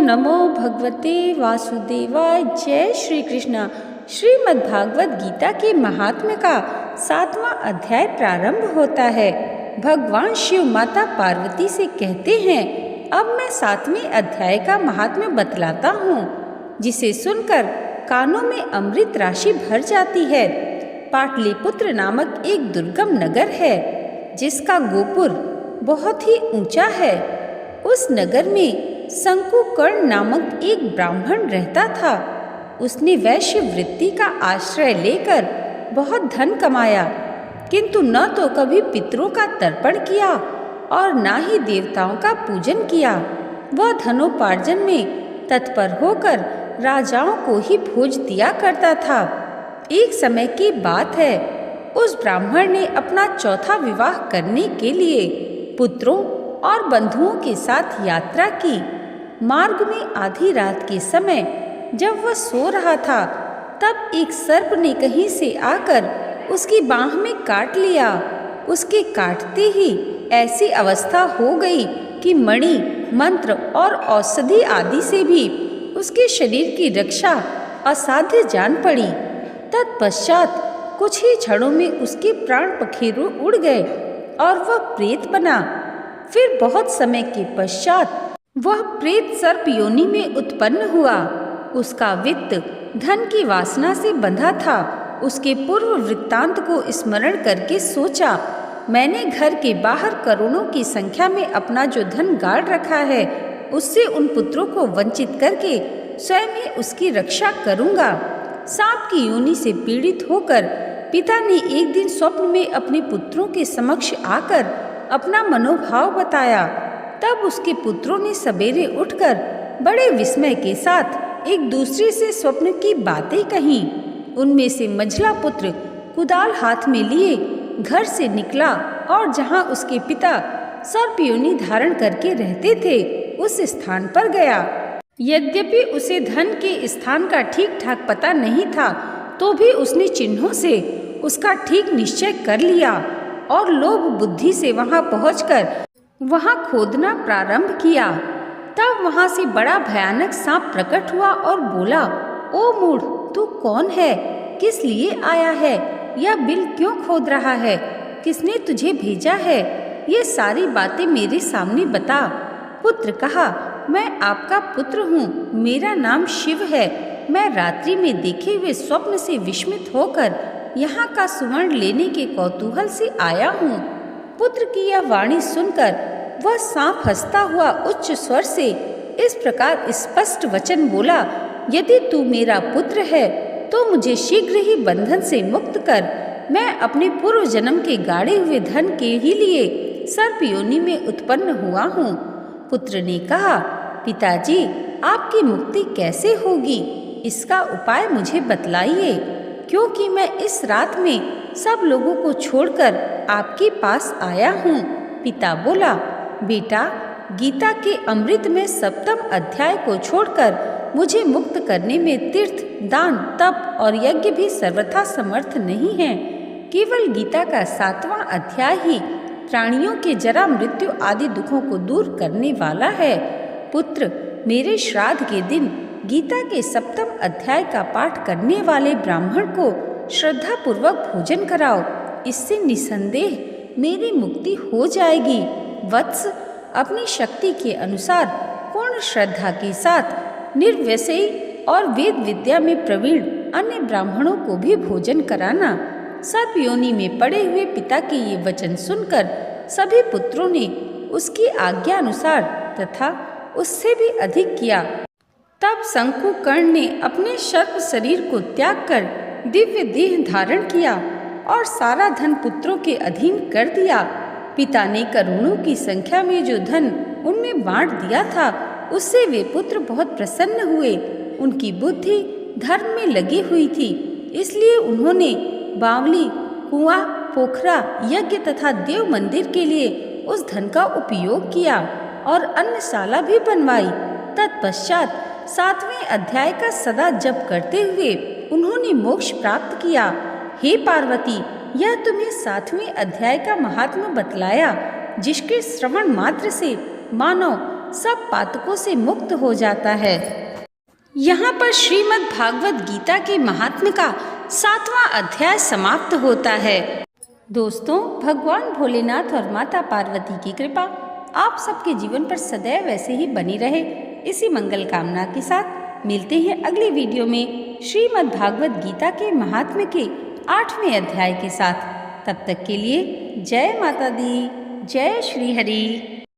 नमो भगवते वासुदेवाय। जय श्री कृष्ण। श्रीमद् भागवत गीता के महात्म्य का 7वां अध्याय प्रारंभ होता है। भगवान शिव माता पार्वती से कहते हैं, अब मैं 7वें अध्याय का महात्म्य बतलाता हूँ, जिसे सुनकर कानों में अमृत राशि भर जाती है। पाटलिपुत्र नामक एक दुर्गम नगर है, जिसका गोपुर बहुत ही ऊंचा है। उस नगर में शंकुकर्ण नामक एक ब्राह्मण रहता था। उसने वैश्य वृत्ति का आश्रय लेकर बहुत धन कमाया, किंतु न तो कभी पितरों का तर्पण किया और न ही देवताओं का पूजन किया। वह धनोपार्जन में तत्पर होकर राजाओं को ही भोज दिया करता था। एक समय की बात है, उस ब्राह्मण ने अपना चौथा विवाह करने के लिए पुत्रों और बंधुओं के साथ यात्रा की। मार्ग में आधी रात के समय जब वह सो रहा था, तब एक सर्प ने कहीं से आकर उसकी बाँह में काट लिया। उसके काटते ही ऐसी अवस्था हो गई कि मणि, मंत्र और औषधि आदि से भी उसके शरीर की रक्षा असाध्य जान पड़ी। तत्पश्चात कुछ ही क्षणों में उसके प्राण पखेरु उड़ गए और वह प्रेत बना। फिर बहुत समय के पश्चात वह प्रेत सर्प योनि में उत्पन्न हुआ। उसका वित्त धन की वासना से बंधा था। उसके पूर्व वृत्तांत को स्मरण करके सोचा, मैंने घर के बाहर करोड़ों की संख्या में अपना जो धन गाड़ रखा है, उससे उन पुत्रों को वंचित करके स्वयं ही उसकी रक्षा करूंगा। सांप की योनि से पीड़ित होकर पिता ने एक दिन स्वप्न में अपने पुत्रों के समक्ष आकर अपना मनोभाव बताया। तब उसके पुत्रों ने सवेरे उठकर बड़े विस्मय के साथ एक दूसरे से स्वप्न की बातें कहीं। उनमें से मझला पुत्र कुदाल हाथ में लिए घर से निकला और जहां उसके पिता सर्प योनि धारण करके रहते थे, उस स्थान पर गया। यद्यपि उसे धन के स्थान का ठीक ठाक पता नहीं था, तो भी उसने चिन्हों से उसका ठीक निश्चय कर लिया और लोभ बुद्धि से वहां पहुंचकर वहां खोदना प्रारंभ किया। तब वहां से बड़ा भयानक सांप प्रकट हुआ और बोला, ओ मूढ़, तू कौन है? किस लिए आया है? यह बिल क्यों खोद रहा है? किसने तुझे भेजा है? ये सारी बातें मेरे सामने बता। पुत्र कहा, मैं आपका पुत्र हूँ, मेरा नाम शिव है। मैं रात्रि में देखे हुए स्वप्न से विस्मित होकर यहाँ का सुवर्ण लेने के कौतूहल से आया हूँ। पुत्र की यह वाणी सुनकर वह सांप हंसता हुआ उच्च स्वर से इस प्रकार स्पष्ट वचन बोला, यदि तू मेरा पुत्र है तो मुझे शीघ्र ही बंधन से मुक्त कर। मैं अपने पूर्व जन्म के गाड़े हुए धन के ही लिए सर्प योनि में उत्पन्न हुआ हूँ। पुत्र ने कहा, पिताजी, आपकी मुक्ति कैसे होगी? इसका उपाय मुझे बतलाइए, क्योंकि मैं इस रात में सब लोगों को छोड़कर आपके पास आया हूँ। पिता बोला, बेटा, गीता के अमृत में 7वें अध्याय को छोड़कर मुझे मुक्त करने में तीर्थ, दान, तप और यज्ञ भी सर्वथा समर्थ नहीं है। केवल गीता का 7वां अध्याय ही प्राणियों के जरा, मृत्यु आदि दुखों को दूर करने वाला है। पुत्र, मेरे श्राद्ध के दिन गीता के 7वें अध्याय का पाठ करने वाले ब्राह्मण को श्रद्धा पूर्वक भोजन कराओ। इससे निसंदेह मेरी मुक्ति हो जाएगी। वत्स, अपनी शक्ति के अनुसार पूर्ण श्रद्धा के साथ निर्व्यसयी और वेद विद्या में प्रवीण अन्य ब्राह्मणों को भी भोजन कराना। सर्प योनि में पड़े हुए पिता के ये वचन सुनकर सभी पुत्रों ने उसकी आज्ञा अनुसार तथा उससे भी अधिक किया। तब शंकुकर्ण ने अपने सर्प शरीर को त्याग कर दिव्य देह धारण किया और सारा धन पुत्रों के अधीन कर दिया। पिता ने करोड़ों की संख्या में जो धन उनमें बांट दिया था, उससे वे पुत्र बहुत प्रसन्न हुए। उनकी बुद्धि धर्म में लगी हुई थी, इसलिए उन्होंने बावली, कुआं, पोखरा, यज्ञ तथा देव मंदिर के लिए उस धन का उपयोग किया और अन्नशाला भी बनवाई। तत्पश्चात 7वें अध्याय का सदा जप करते हुए उन्होंने मोक्ष प्राप्त किया। हे पार्वती, यह तुम्हें 7वें अध्याय का महात्म्य बतलाया, जिसके श्रवण मात्र से मानव सब पातकों से मुक्त हो जाता है। यहाँ पर श्रीमद् भागवत गीता के महात्म्य का 7वां अध्याय समाप्त होता है। दोस्तों, भगवान भोलेनाथ और माता पार्वती की कृपा आप सबके जीवन पर सदैव ऐसे ही बनी रहे, इसी मंगल कामना के साथ मिलते हैं अगली वीडियो में श्रीमद् भागवत गीता के महात्म्य के 8वें अध्याय के साथ। तब तक के लिए जय माता दी, जय श्री हरि।